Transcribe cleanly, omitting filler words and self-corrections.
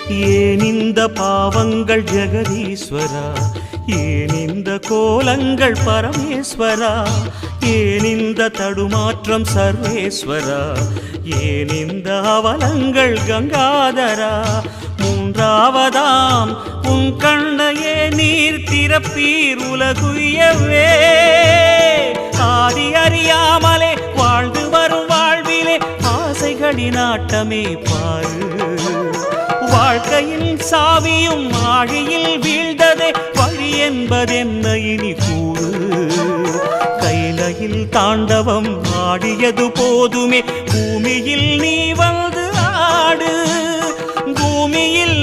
ஏன் இந்த பாவங்கள் ஜெகதீஸ்வரா, ஏன் இந்த கோலங்கள் பரமேஸ்வரா, ஏன் இந்த தடுமாற்றம் சர்வேஸ்வரா, ஏன் இந்த அவலங்கள் கங்காதரா. மூன்றாவதாம் உன் கண்ணையே நீர் திறப்பீர் உலகுயவே. ஆதி அறியாமலே வாழ்ந்து வரும் வாழ்விலே ஆசைகளின் ஆட்டமே பாரு. வாழ்க்கையின் சாவியும் ஆழியில் வீழ்ந்ததே, வழி என்பதென்ன இனி கூறு. கைலையில் தாண்டவம் ஆடியது போதுமே, பூமியில் நீ வந்து ஆடு. பூமியில்